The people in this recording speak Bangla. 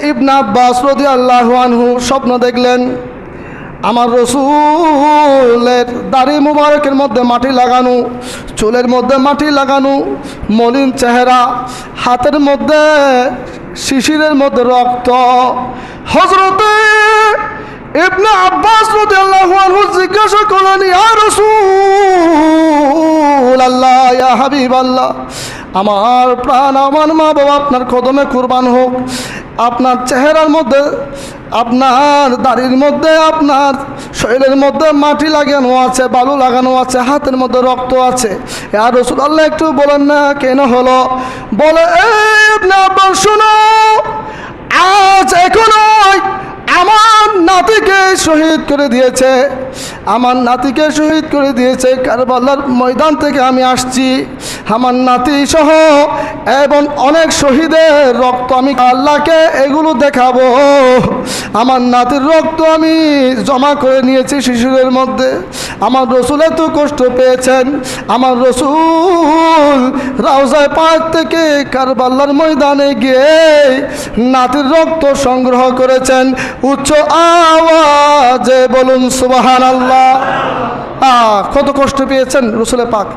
ইবনে আব্বাস রাদিয়াল্লাহু আনহু স্বপ্ন দেখলেন আমার রসুলের দাড়ি মুবারকের মধ্যে মাটি লাগানো, চুলের মধ্যে মাটি লাগানো, মলিন চেহারা, হাতের মধ্যে শিশিরের মধ্যে রক্ত। হযরতে ইবনে আব্বাস রাদিয়াল্লাহু আনহু জিজ্ঞাসা করলেন, ইয়া রাসূলুল্লাহ, ইয়া হাবিবাল্লাহ, আমার প্রাণ, আমার মা বাবা আপনার কদমে কুরবান হোক, আপনার চেহারার মধ্যে, আপনার দাড়ির মধ্যে, আপনার শরীরের মধ্যে মাটি লাগানো আছে, বালু লাগানো আছে, হাতের মধ্যে রক্ত আছে, ইয়া রাসূলুল্লাহ একটু বলেন না কেন হলো? বলে, ইবনে আব্বাস শোনো, আজ এখনো আমার নাতিকে শহীদ করে দিয়েছে, আমার নাতিকে শহীদ করে দিয়েছে। কারবালার ময়দান থেকে আমি আসছি, আমার নাতি সহ এবং অনেক শহীদের রক্ত আমি আল্লাহকে এগুলো দেখাবো। আমার নাতির রক্ত আমি জমা করে নিয়েছি শিশুদের মধ্যে। আমার রসুল এত কষ্ট পেয়েছেন, আমার রসুল রাউজায় পাক থেকে কারবালার ময়দানে গিয়ে নাতির রক্ত সংগ্রহ করেছেন। উচ্চ আওয়াজে বলুন সুবহানাল্লাহ। কত কষ্ট পেয়েছেন রসুল পাক।